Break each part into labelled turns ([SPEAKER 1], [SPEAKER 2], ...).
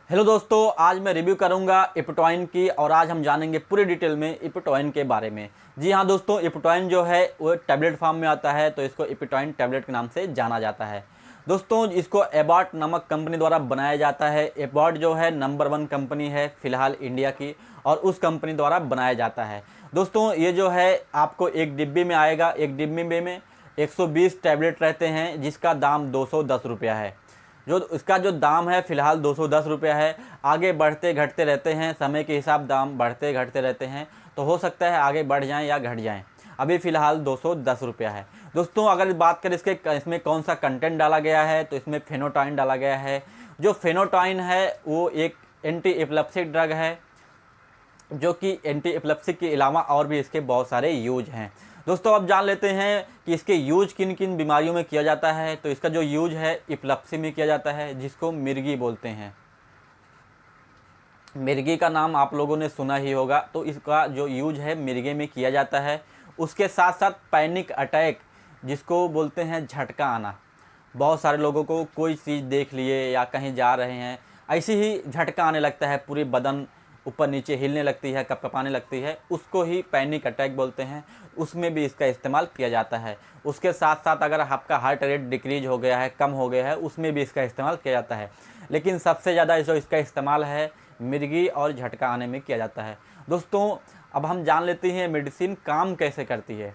[SPEAKER 1] Hello दोस्तों, आज मैं रिव्यू करूंगा इप्टॉइन की और आज हम जानेंगे पूरी डिटेल में इप्टॉइन के बारे में। जी हाँ दोस्तों, इप्टॉइन जो है वो टैबलेट फॉर्म में आता है, तो इसको इप्टॉइन टैबलेट के नाम से जाना जाता है। दोस्तों, इसको एबॉट नामक कंपनी द्वारा बनाया जाता है। एबॉट जो है नंबर 1 कंपनी है फिलहाल इंडिया की और उस कंपनी द्वारा बनाया जाता है। दोस्तों, ये जो है आपको एक डिब्बी में आएगा। एक डिब्बी में 120 टैबलेट रहते हैं जिसका दाम 210 रुपया है। जो इसका जो दाम है फ़िलहाल 210 रुपया है। आगे बढ़ते घटते रहते हैं, समय के हिसाब दाम बढ़ते घटते रहते हैं, तो हो सकता है आगे बढ़ जाएं या घट जाएं। अभी फ़िलहाल 210 रुपया है। दोस्तों, अगर बात करें इसमें कौन सा कंटेंट डाला गया है, तो इसमें फेनोटाइन डाला गया है। जो फेनोटाइन है वो एक एंटी एपिलेप्टिक ड्रग है, जो कि एंटी एपिलेप्टिक के अलावा और भी इसके बहुत सारे यूज हैं। दोस्तों, अब जान लेते हैं कि इसके यूज किन किन बीमारियों में किया जाता है। तो इसका जो यूज है एपिलेप्सी में किया जाता है, जिसको मिर्गी बोलते हैं। मिर्गी का नाम आप लोगों ने सुना ही होगा, तो इसका जो यूज है मिर्गी में किया जाता है। उसके साथ साथ पैनिक अटैक, जिसको बोलते हैं झटका आना। बहुत सारे लोगों को कोई चीज़ देख लिए या कहीं जा रहे हैं, ऐसे ही झटका आने लगता है, पूरी बदन ऊपर नीचे हिलने लगती है, कपकपाने लगती है, उसको ही पैनिक अटैक बोलते हैं। उसमें भी इसका इस्तेमाल किया जाता है। उसके साथ साथ अगर आपका हार्ट रेट डिक्रीज हो गया है, कम हो गया है, उसमें भी इसका इस्तेमाल किया जाता है। लेकिन सबसे ज़्यादा जो इसका इस्तेमाल है मिर्गी और झटका आने में किया जाता है। दोस्तों, अब हम जान लेते हैं मेडिसिन काम कैसे करती है।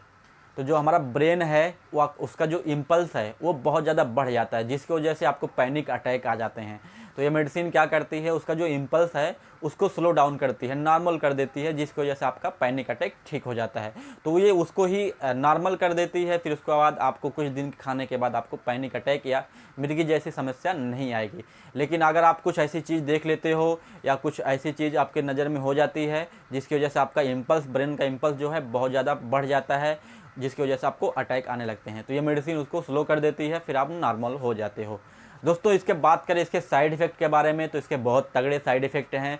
[SPEAKER 1] तो जो हमारा ब्रेन है वो उसका जो इम्पल्स है वो बहुत ज़्यादा बढ़ जाता है, जिसकी वजह से आपको पैनिक अटैक आ जाते हैं। तो ये मेडिसिन क्या करती है, उसका जो इम्पल्स है उसको स्लो डाउन करती है, नॉर्मल कर देती है, जिसकी वजह से आपका पैनिक अटैक ठीक हो जाता है। तो ये उसको ही नॉर्मल कर देती है। फिर उसके बाद आपको कुछ दिन खाने के बाद आपको पैनिक अटैक या मिर्गी जैसी समस्या नहीं आएगी। लेकिन अगर आप कुछ ऐसी चीज़ देख लेते हो या कुछ ऐसी चीज़ आपके नज़र में हो जाती है जिसकी वजह से आपका इम्पल्स, ब्रेन का इम्पल्स जो है बहुत ज़्यादा बढ़ जाता है, जिसकी वजह से आपको अटैक आने लगते हैं, तो ये मेडिसिन उसको स्लो कर देती है, फिर आप नॉर्मल हो जाते हो। दोस्तों, इसके बात करें इसके साइड इफ़ेक्ट के बारे में, तो इसके बहुत तगड़े साइड इफ़ेक्ट हैं।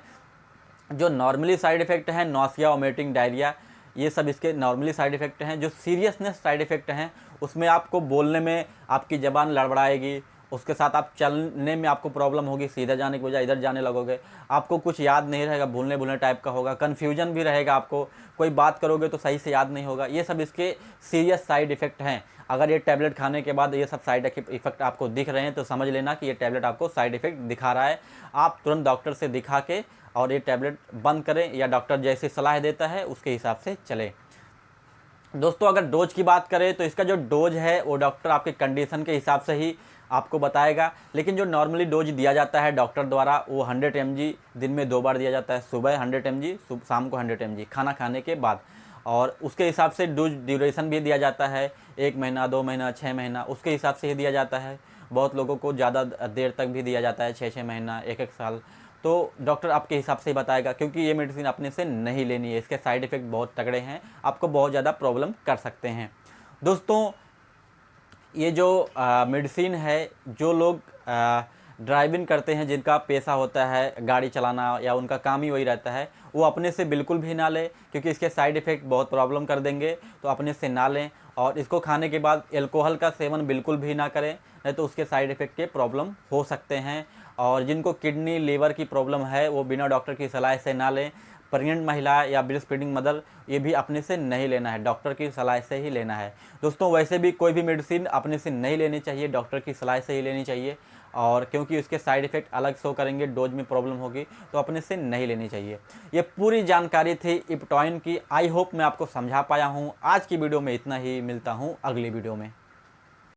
[SPEAKER 1] जो नॉर्मली साइड इफ़ेक्ट हैं, नौसिया, वोमिटिंग, डायरिया, ये सब इसके नॉर्मली साइड इफ़ेक्ट हैं। जो सीरियसनेस साइड इफ़ेक्ट हैं, उसमें आपको बोलने में आपकी ज़बान लड़बड़ाएगी, उसके साथ आप चलने में आपको प्रॉब्लम होगी, सीधा जाने की बजाय इधर जाने लगोगे, आपको कुछ याद नहीं रहेगा, भूलने भूलने टाइप का होगा, कन्फ्यूजन भी रहेगा, आपको कोई बात करोगे तो सही से याद नहीं होगा। ये सब इसके सीरियस साइड इफ़ेक्ट हैं। अगर ये टैबलेट खाने के बाद ये सब साइड इफ़ेक्ट आपको दिख रहे हैं तो समझ लेना कि ये टैबलेट आपको साइड इफ़ेक्ट दिखा रहा है। आप तुरंत डॉक्टर से दिखा के और ये टैबलेट बंद करें, या डॉक्टर जैसे सलाह देता है उसके हिसाब से चलें। दोस्तों, अगर डोज की बात करें तो इसका जो डोज है वो डॉक्टर आपके कंडीशन के हिसाब से ही आपको बताएगा। लेकिन जो नॉर्मली डोज दिया जाता है डॉक्टर द्वारा वो 100 mg दिन में 2 बार दिया जाता है। सुबह 100 mg, शाम को 100 mg खाना खाने के बाद। और उसके हिसाब से डोज ड्यूरेशन भी दिया जाता है, 1 महीना, 2 महीना, 6 महीना, उसके हिसाब से ही दिया जाता है। बहुत लोगों को ज़्यादा देर तक भी दिया जाता है, 6-6 महीना, 1-1 साल। तो डॉक्टर आपके हिसाब से ही बताएगा, क्योंकि ये मेडिसिन अपने से नहीं लेनी है, इसके साइड इफ़ेक्ट बहुत तगड़े हैं, आपको बहुत ज़्यादा प्रॉब्लम कर सकते हैं। दोस्तों, ये जो मेडिसिन है, जो लोग ड्राइविंग करते हैं, जिनका पेशा होता है गाड़ी चलाना या उनका काम ही वही रहता है, वो अपने से बिल्कुल भी ना लें, क्योंकि इसके साइड इफ़ेक्ट बहुत प्रॉब्लम कर देंगे। तो अपने से ना लें। और इसको खाने के बाद एल्कोहल का सेवन बिल्कुल भी ना करें, नहीं तो उसके साइड इफ़ेक्ट के प्रॉब्लम हो सकते हैं। और जिनको किडनी, लीवर की प्रॉब्लम है वो बिना डॉक्टर की सलाह से ना लें। प्रेग्नेंट महिला या ब्रेस्ट फीडिंग मदर, ये भी अपने से नहीं लेना है, डॉक्टर की सलाह से ही लेना है। दोस्तों, वैसे भी कोई भी मेडिसिन अपने से नहीं लेनी चाहिए, डॉक्टर की सलाह से ही लेनी चाहिए। और क्योंकि उसके साइड इफ़ेक्ट अलग शो करेंगे, डोज में प्रॉब्लम होगी, तो अपने से नहीं लेनी चाहिए। ये पूरी जानकारी थी इप्टॉइन की। आई होप मैं आपको समझा पाया हूँ। आज की वीडियो में इतना ही, मिलता हूँ अगली वीडियो में।